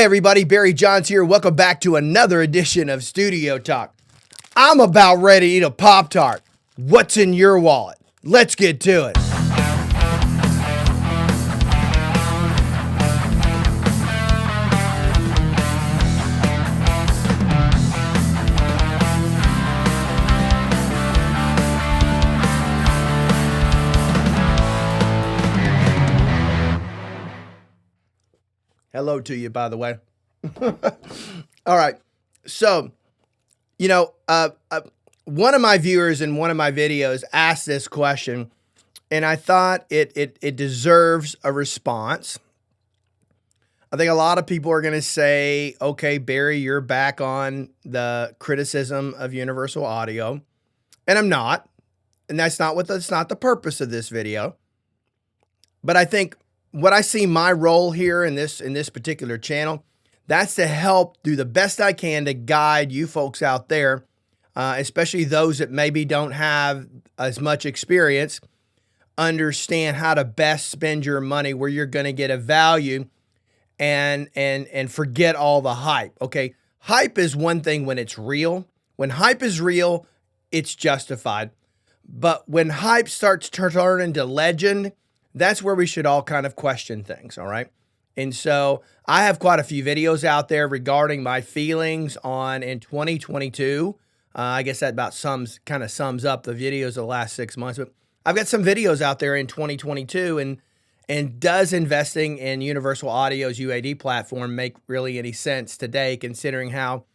Hey everybody, Barry Johns here. Welcome back to another edition of Studio Talk. I'm about ready to eat a Pop-Tart. What's in your wallet? Let's get to it. Hello to you, by the way. All right. So, one of my viewers in one of my videos asked this question, and I thought it deserves a response. I think a lot of people are going to say, okay, Barry, you're back on the criticism of Universal Audio. And I'm not. And that's not the purpose of this video. But I think what I see my role here in this particular channel, that's to help do the best I can to guide you folks out there, especially those that maybe don't have as much experience, understand how to best spend your money where you're going to get a value and forget all the hype. Okay, hype is one thing when it's real. When hype is real, it's justified. But when hype starts to turn into legend, that's where we should all kind of question things, all right? And so I have quite a few videos out there regarding my feelings in 2022. I guess that about sums up the videos of the last 6 months. But I've got some videos out there in 2022, and does investing in Universal Audio's UAD platform make really any sense today, considering how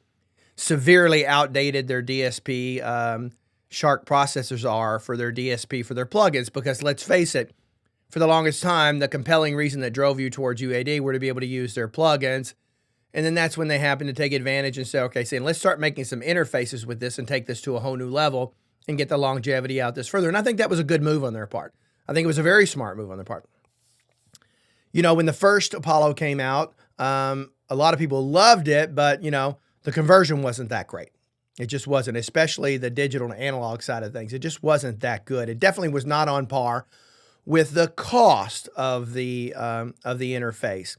severely outdated their DSP Shark processors are for their DSP, for their plugins? Because let's face it, for the longest time, the compelling reason that drove you towards UAD were to be able to use their plugins. And then that's when they happen to take advantage and say, okay, let's start making some interfaces with this and take this to a whole new level and get the longevity out this further. And I think that was a good move on their part. I think it was a very smart move on their part. You know, when the first Apollo came out, a lot of people loved it, but, the conversion wasn't that great. It just wasn't, especially the digital and analog side of things. It just wasn't that good. It definitely was not on par with the cost of the interface.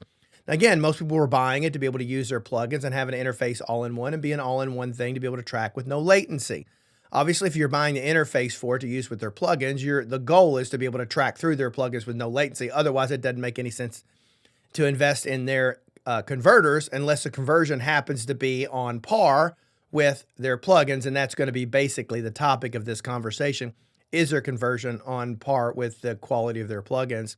Again, most people were buying it to be able to use their plugins and have an interface all-in-one and be an all-in-one thing to be able to track with no latency. Obviously, if you're buying the interface for it to use with their plugins, the goal is to be able to track through their plugins with no latency. Otherwise, it doesn't make any sense to invest in their converters unless the conversion happens to be on par with their plugins, and that's going to be basically the topic of this conversation. Is their conversion on par with the quality of their plugins?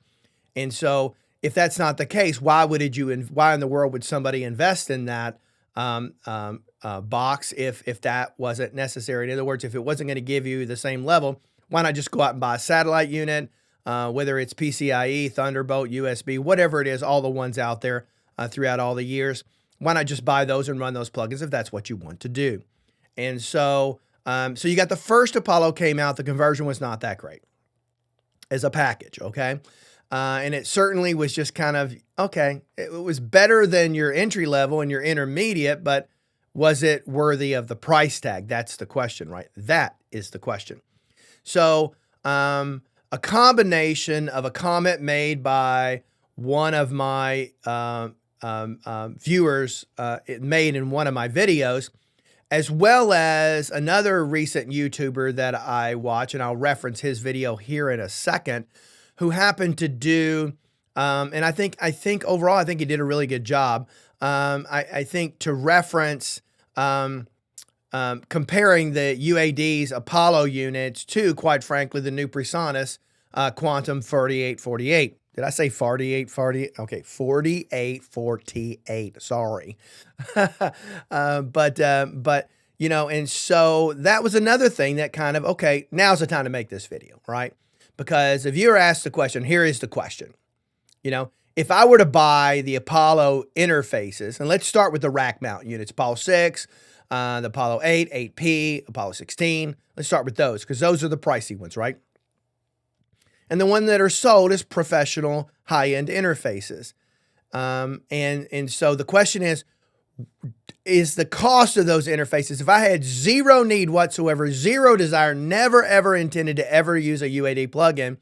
And so if that's not the case, why in the world would somebody invest in that box if that wasn't necessary? In other words, if it wasn't going to give you the same level, why not just go out and buy a satellite unit, whether it's PCIe, Thunderbolt, USB, whatever it is, all the ones out there throughout all the years. Why not just buy those and run those plugins if that's what you want to do? And so you got the first Apollo came out, the conversion was not that great as a package, okay? And it certainly was just kind of, okay, it was better than your entry level and your intermediate, but was it worthy of the price tag? That's the question, right? That is the question. So a combination of a comment made by one of my viewers made in one of my videos, as well as another recent YouTuber that I watch, and I'll reference his video here in a second, who happened to do, and I think overall, I think he did a really good job. I think to reference comparing the UAD's Apollo units to, quite frankly, the new Presonus Quantum 4848. Did I say 48? Okay, 4848. Sorry. But and so that was another thing that kind of, okay, now's the time to make this video, right? Because if you're asked the question, here is the question. If I were to buy the Apollo interfaces, and let's start with the rack mount units, Apollo 6, the Apollo 8, 8P, Apollo 16. Let's start with those because those are the pricey ones, right? And the one that are sold is professional high-end interfaces. And so the question is the cost of those interfaces, if I had zero need whatsoever, zero desire, never ever intended to ever use a UAD plugin,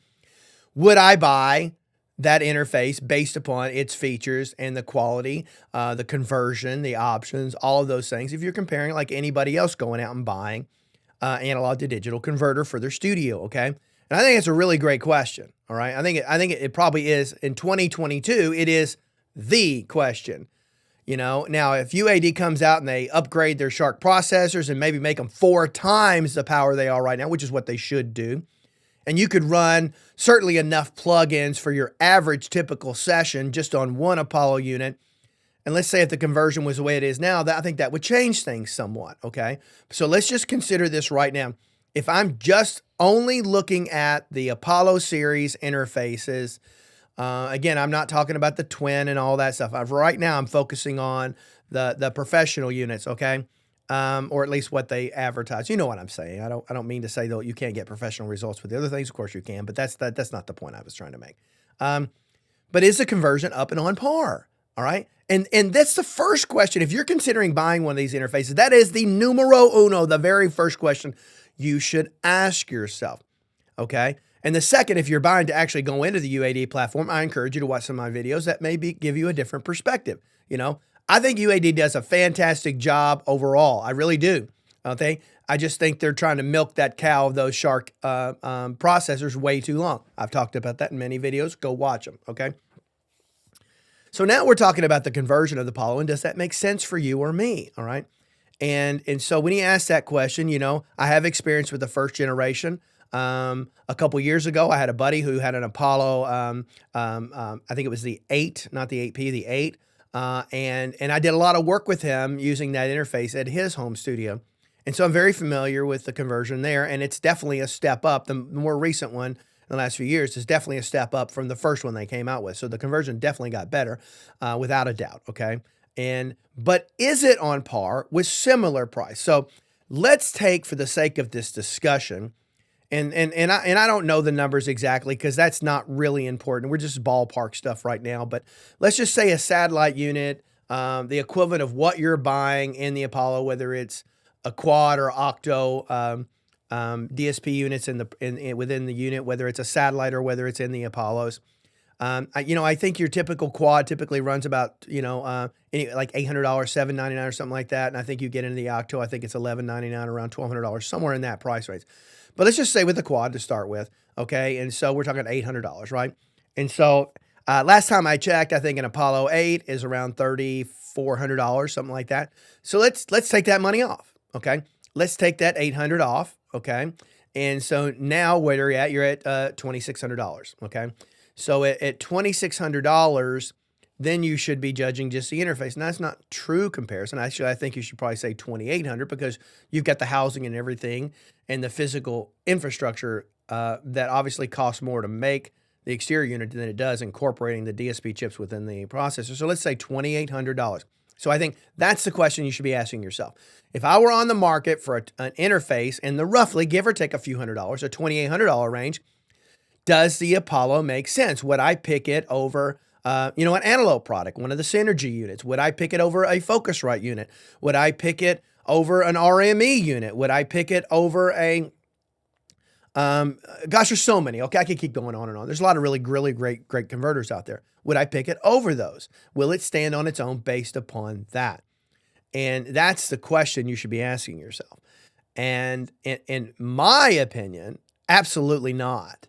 would I buy that interface based upon its features and the quality, the conversion, the options, all of those things. If you're comparing it like anybody else going out and buying analog to digital converter for their studio, okay? And I think it's a really great question, all right? I think it probably is, in 2022, it is the question. You know, now if UAD comes out and they upgrade their Shark processors and maybe make them 4 times the power they are right now, which is what they should do, and you could run certainly enough plugins for your average typical session just on one Apollo unit. And let's say if the conversion was the way it is now, I think that would change things somewhat, okay? So let's just consider this right now. If I'm just only looking at the Apollo series interfaces, again, I'm not talking about the twin and all that stuff. Right now, I'm focusing on the professional units, okay? Or at least what they advertise. You know what I'm saying. I don't mean to say though you can't get professional results with the other things. Of course you can, but that's not the point I was trying to make. But is the conversion up and on par? All right. And that's the first question. If you're considering buying one of these interfaces, that is the numero uno, the very first question you should ask yourself. Okay. And the second, if you're buying to actually go into the UAD platform, I encourage you to watch some of my videos that maybe give you a different perspective. You know, I think UAD does a fantastic job overall. I really do. Okay. I just think they're trying to milk that cow of those Shark processors way too long. I've talked about that in many videos. Go watch them. Okay. So now we're talking about the conversion of the Apollo, and does that make sense for you or me? All right. And so when he asked that question, you know, I have experience with the first generation. A couple years ago, I had a buddy who had an Apollo, I think it was the 8, not the 8P, the 8. And I did a lot of work with him using that interface at his home studio. And so I'm very familiar with the conversion there, and it's definitely a step up. The more recent one in the last few years is definitely a step up from the first one they came out with. So the conversion definitely got better, without a doubt, okay? But is it on par with similar price? So let's take, for the sake of this discussion, and I don't know the numbers exactly because that's not really important. We're just ballpark stuff right now. But let's just say a satellite unit, the equivalent of what you're buying in the Apollo, whether it's a quad or octo DSP units within the unit, whether it's a satellite or whether it's in the Apollos. I think your typical quad typically runs about, like $800, $799 or something like that. And I think you get into the octo, I think it's $1,199, around $1,200, somewhere in that price range. But let's just say with the quad to start with, okay? And so we're talking $800, right? And so last time I checked, I think an Apollo 8 is around $3,400, something like that. So let's take that money off, okay? Let's take that $800 off, okay? And so now where are you at? You're at $2,600, okay? So at $2,600, then you should be judging just the interface. And that's not true comparison. Actually, I think you should probably say $2,800 because you've got the housing and everything and the physical infrastructure that obviously costs more to make the exterior unit than it does incorporating the DSP chips within the processor. So let's say $2,800. So I think that's the question you should be asking yourself. If I were on the market for an interface in the roughly, give or take a few $100s, a $2,800 range, does the Apollo make sense? Would I pick it over an Antelope product, one of the Synergy units? Would I pick it over a Focusrite unit? Would I pick it over an RME unit? Would I pick it over a, gosh, there's so many. Okay, I could keep going on and on. There's a lot of really great converters out there. Would I pick it over those? Will it stand on its own based upon that? And that's the question you should be asking yourself. And in my opinion, absolutely not.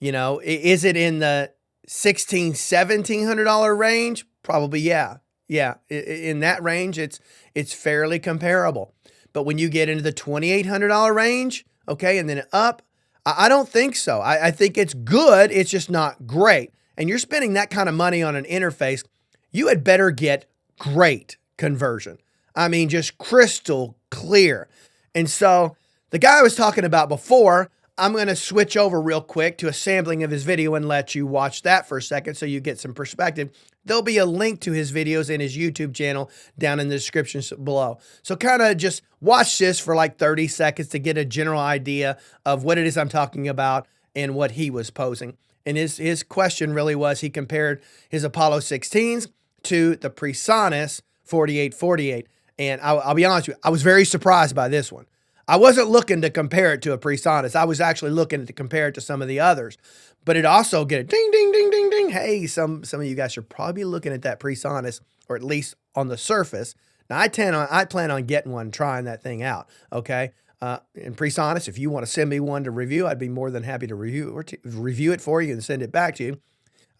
You know, is it in the $1,600, $1,700 range? Probably, yeah. Yeah, in that range, it's fairly comparable. But when you get into the $2,800 range, okay, and then up, I don't think so. I think it's good. It's just not great. And you're spending that kind of money on an interface, you had better get great conversion. I mean, just crystal clear. And so the guy I was talking about before, I'm going to switch over real quick to a sampling of his video and let you watch that for a second so you get some perspective. There'll be a link to his videos in his YouTube channel down in the description below. So kind of just watch this for like 30 seconds to get a general idea of what it is I'm talking about and what he was posing. And his question really was, he compared his Apollo 16s to the Presonus 4848. And I'll be honest with you, I was very surprised by this one. I wasn't looking to compare it to a Presonus. I was actually looking to compare it to some of the others. But it also get a ding, ding, ding, ding, ding. Hey, some of you guys should probably be looking at that Presonus, or at least on the surface. Now, I plan on getting one, trying that thing out, okay? And Presonus, if you want to send me one to review, I'd be more than happy to review it for you and send it back to you.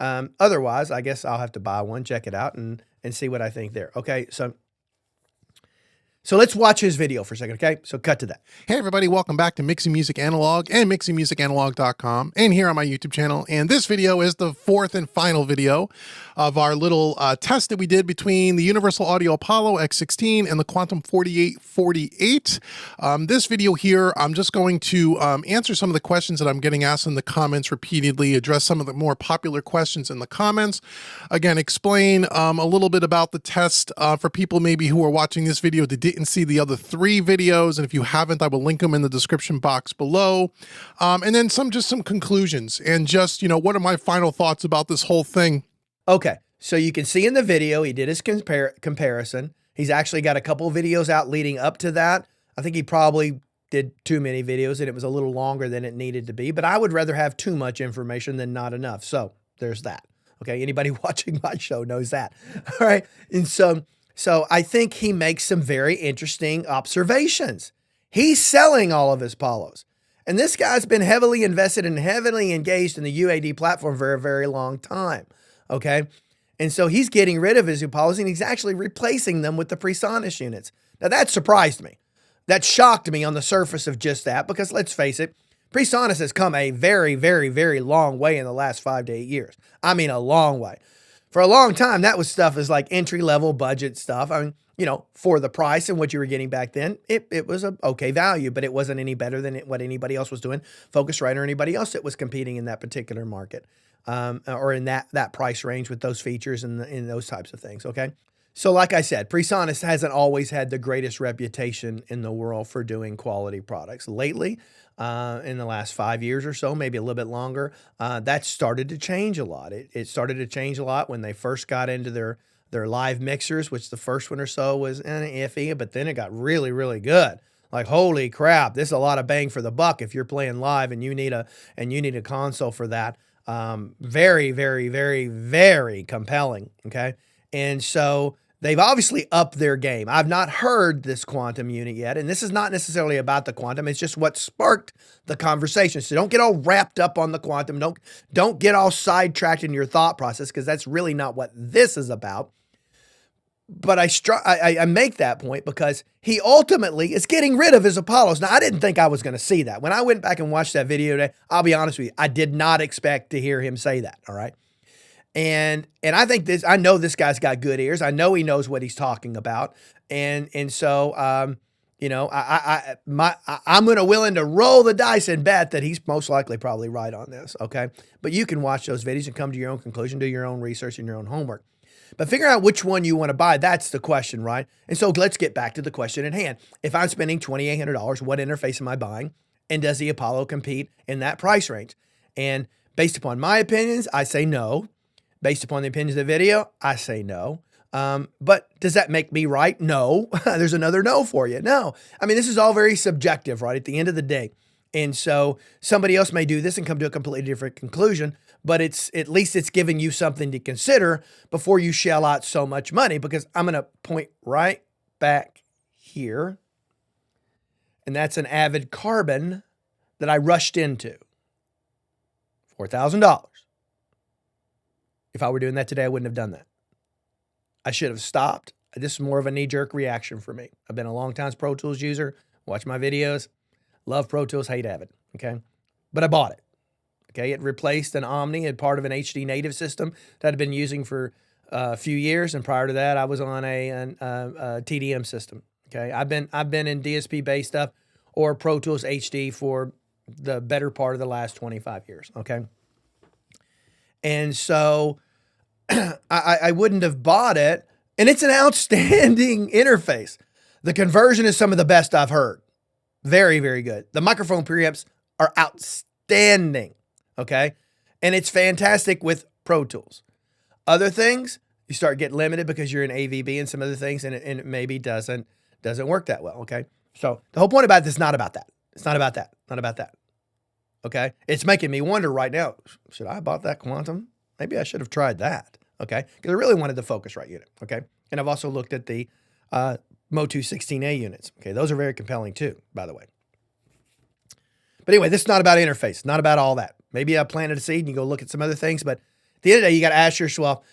Otherwise, I guess I'll have to buy one, check it out, and see what I think there. Okay, so let's watch his video for a second, okay? So cut to that. Hey everybody, welcome back to Mixing Music Analog and mixingmusicanalog.com, and here on my YouTube channel. And this video is the fourth and final video of our little test that we did between the Universal Audio Apollo X16 and the Quantum 4848. This video here, I'm just going to answer some of the questions that I'm getting asked in the comments repeatedly, address some of the more popular questions in the comments. Again, explain a little bit about the test for people maybe who are watching this video that didn't see the other three videos, and if you haven't, I will link them in the description box below. And then some conclusions, and just, you know, what are my final thoughts about this whole thing. Okay, so you can see in the video, he did his comparison. He's actually got a couple of videos out leading up to that. I think he probably did too many videos and it was a little longer than it needed to be, but I would rather have too much information than not enough. So there's that. Okay, anybody watching my show knows that. All right, and so I think he makes some very interesting observations. He's selling all of his Apollos. And this guy's been heavily invested and heavily engaged in the UAD platform for a very long time, okay? And so he's getting rid of his Apollos and he's actually replacing them with the Presonus units. Now that surprised me. That shocked me on the surface of just that, because let's face it, Presonus has come a very, very, very long way in the last 5 to 8 years. I mean, a long way. For a long time, that was stuff is like entry-level budget stuff. I mean, you know, for the price and what you were getting back then, it was a okay value, but it wasn't any better than what anybody else was doing, Focusrite or anybody else that was competing in that particular market, or in that price range with those features and those types of things, okay? So like I said, Presonus hasn't always had the greatest reputation in the world for doing quality products. Lately, in the last 5 years or so, maybe a little bit longer, that started to change a lot. It started to change a lot when they first got into their live mixers, which the first one or so was iffy, but then it got really, really good. Like, holy crap, this is a lot of bang for the buck if you're playing live and you need a console for that. Very, very, very, very compelling, okay? And so they've obviously upped their game. I've not heard this quantum unit yet, and this is not necessarily about the quantum. It's just what sparked the conversation. So don't get all wrapped up on the quantum. Don't get all sidetracked in your thought process, because that's really not what this is about. But I make that point because he ultimately is getting rid of his Apollos. Now, I didn't think I was going to see that. When I went back and watched that video today, I'll be honest with you, I did not expect to hear him say that, all right? And I think I know this guy's got good ears. I know he knows what he's talking about. And so, you know, I'm willing to roll the dice and bet that he's most likely probably right on this, okay? But you can watch those videos and come to your own conclusion, do your own research and your own homework. But figure out which one you want to buy. That's the question, right? And so let's get back to the question at hand. If I'm spending $2,800, what interface am I buying? And does the Apollo compete in that price range? And based upon my opinions, I say no. Based upon the opinions of the video, I say no. But does that make me right? No. There's another no for you. No. I mean, this is all very subjective, right? At the end of the day. And so somebody else may do this and come to a completely different conclusion, but at least it's giving you something to consider before you shell out so much money, because I'm going to point right back here. And that's an Avid Carbon that I rushed into. $4,000. If I were doing that today, I wouldn't have done that. I should have stopped. This is more of a knee-jerk reaction for me. I've been a long time Pro Tools user. Watch my videos. Love Pro Tools, hate Avid, okay? But I bought it, okay? It replaced an Omni and part of an HD native system that I'd been using for a few years, and prior to that, I was on a TDM system, okay? I've been in DSP-based stuff or Pro Tools HD for the better part of the last 25 years, okay? And so I wouldn't have bought it, and it's an outstanding interface. The conversion is some of the best I've heard. Very, very good. The microphone preamps are outstanding, okay? And it's fantastic with Pro Tools. Other things, you start getting limited because you're in AVB and some other things, and it maybe doesn't work that well, okay? So the whole point about this is not about that. It's not about that. Not about that. Okay. It's making me wonder right now, should I have bought that quantum? Maybe I should have tried that. Okay. Because I really wanted the Focusrite unit. Okay. And I've also looked at the Motu 16A units. Okay. Those are very compelling too, by the way. But anyway, this is not about interface, not about all that. Maybe I planted a seed and you go look at some other things, but at the end of the day, you got to ask yourself,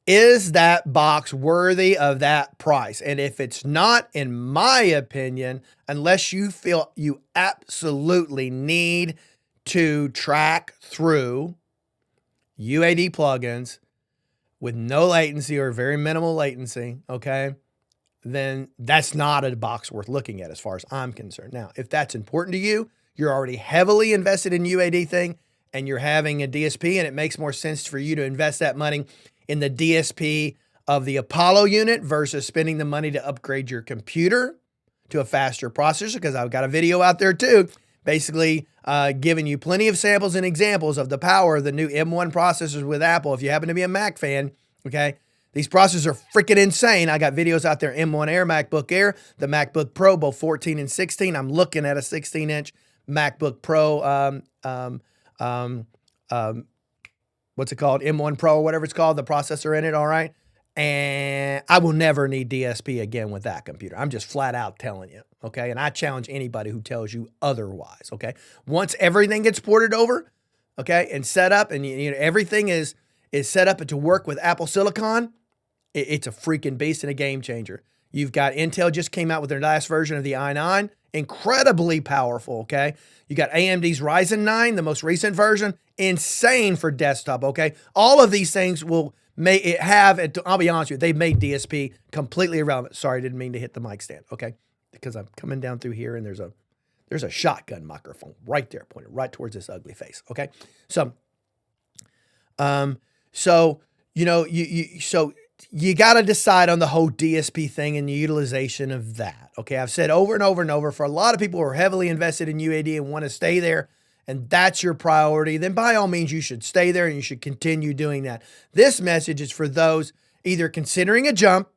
is that box worthy of that price? And if it's not, in my opinion, unless you feel you absolutely need to track through UAD plugins with no latency or very minimal latency, okay, then that's not a box worth looking at as far as I'm concerned. Now, if that's important to you, you're already heavily invested in UAD thing, and you're having a DSP, and it makes more sense for you to invest that money in the DSP of the Apollo unit versus spending the money to upgrade your computer to a faster processor, because I've got a video out there too, basically giving you plenty of samples and examples of the power of the new M1 processors with Apple. If you happen to be a Mac fan, okay, these processors are freaking insane. I got videos out there, M1 Air, MacBook Air, the MacBook Pro, both 14 and 16. I'm looking at a 16-inch MacBook Pro, what's it called? M1 Pro or whatever it's called, the processor in it, all right? And I will never need DSP again with that computer. I'm just flat out telling you, okay? And I challenge anybody who tells you otherwise, okay? Once everything gets ported over, okay, and set up, and you know, everything is set up to work with Apple Silicon, it's a freaking beast and a game changer. You've got Intel just came out with their last version of the i9, incredibly powerful, okay? You got AMD's Ryzen 9, the most recent version, insane for desktop, okay? All of these things will I'll be honest with you, they've made DSP completely irrelevant. Sorry, I didn't mean to hit the mic stand, okay? Because I'm coming down through here and there's a shotgun microphone right there, pointed right towards this ugly face, okay? So, you know, you got to decide on the whole DSP thing and the utilization of that. Okay. I've said over and over and over, for a lot of people who are heavily invested in UAD and want to stay there, and that's your priority, then by all means, you should stay there and you should continue doing that. This message is for those either considering a jump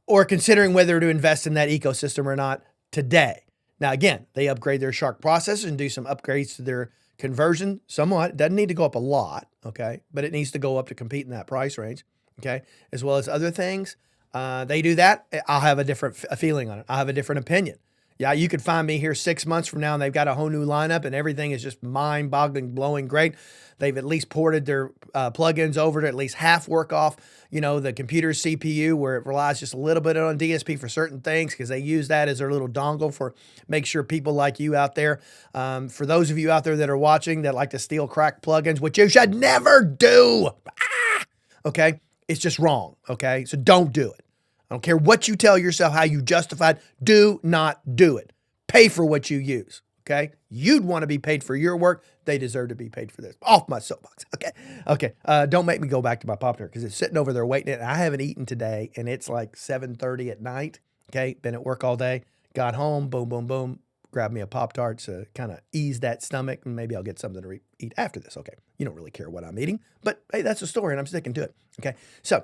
or considering whether to invest in that ecosystem or not today. Now, again, they upgrade their Shark processors and do some upgrades to their conversion somewhat. It doesn't need to go up a lot. Okay. But it needs to go up to compete in that price range. Okay, as well as other things. They do that, I'll have a different feeling on it. I'll have a different opinion. Yeah, you could find me here 6 months from now and they've got a whole new lineup and everything is just mind-boggling, blowing great. They've at least ported their plugins over to at least half work off, you know, the computer's CPU, where it relies just a little bit on DSP for certain things, because they use that as their little dongle for make sure people like you out there, for those of you out there that are watching that like to steal crack plugins, which you should never do. Okay. It's just wrong, okay? So don't do it. I don't care what you tell yourself, how you justify it. Do not do it. Pay for what you use, okay? You'd want to be paid for your work. They deserve to be paid for this. Off my soapbox, okay? Okay, don't make me go back to my Pop-Tart, because it's sitting over there waiting. And I haven't eaten today, and it's like 7:30 at night, okay? Been at work all day. Got home, boom, boom, boom. Grabbed me a Pop-Tart to kind of ease that stomach, and maybe I'll get something to eat after this. Okay, you don't really care what I'm eating, but hey, that's the story, and I'm sticking to it. Okay, so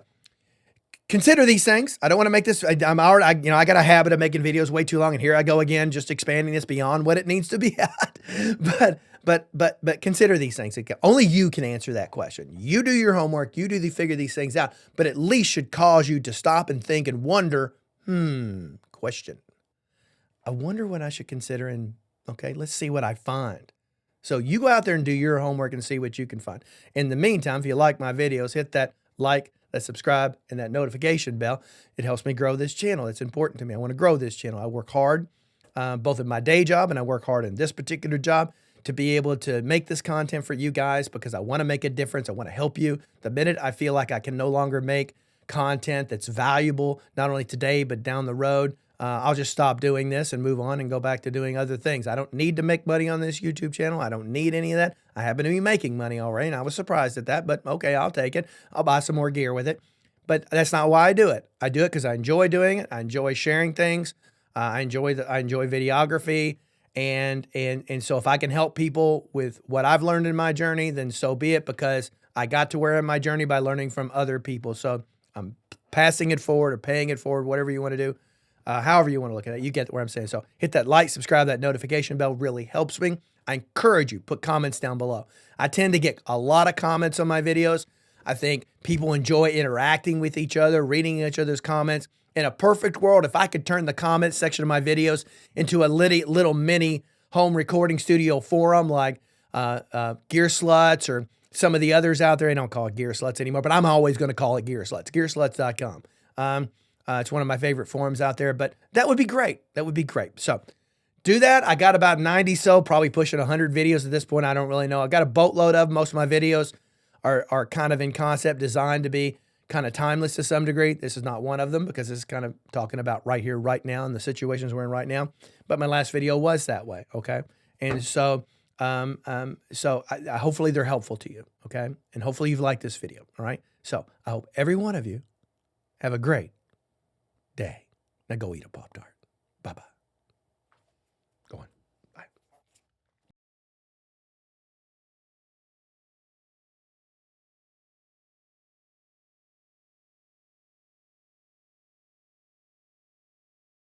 consider these things. I don't want to make this. I got a habit of making videos way too long, and here I go again, just expanding this beyond what it needs to be at. But consider these things. Only you can answer that question. You do your homework. You figure these things out. But at least should cause you to stop and think and wonder. Question. I wonder what I should consider, and okay, let's see what I find. So you go out there and do your homework and see what you can find. In the meantime, if you like my videos, hit that like, that subscribe, and that notification bell. It helps me grow this channel. It's important to me. I want to grow this channel. I work hard, both in my day job and I work hard in this particular job to be able to make this content for you guys, because I want to make a difference. I want to help you. The minute I feel like I can no longer make content that's valuable, not only today, but down the road, I'll just stop doing this and move on and go back to doing other things. I don't need to make money on this YouTube channel. I don't need any of that. I happen to be making money already, and I was surprised at that, but okay, I'll take it. I'll buy some more gear with it. But that's not why I do it. I do it because I enjoy doing it. I enjoy sharing things. I enjoy videography. And so if I can help people with what I've learned in my journey, then so be it, because I got to where in my journey by learning from other people. So I'm passing it forward or paying it forward, whatever you want to do. however you want to look at it. You get what I'm saying. So hit that like, subscribe, that notification bell really helps me. I encourage you, put comments down below. I tend to get a lot of comments on my videos. I think people enjoy interacting with each other, reading each other's comments. In a perfect world, if I could turn the comments section of my videos into a little mini home recording studio forum like Gear Sluts or some of the others out there. I don't call it Gear Sluts anymore, but I'm always going to call it Gear Sluts, gearsluts.com. It's one of my favorite forums out there, but that would be great. That would be great. So do that. I got about 90 probably pushing 100 videos at this point. I don't really know. I've got a boatload of them. Most of my videos are kind of in concept, designed to be kind of timeless to some degree. This is not one of them because this is kind of talking about right here, right now, and the situations we're in right now. But my last video was that way, okay? And so, hopefully they're helpful to you, okay? And hopefully you've liked this video, all right? So I hope every one of you have a great day. Now go eat a Pop-Tart.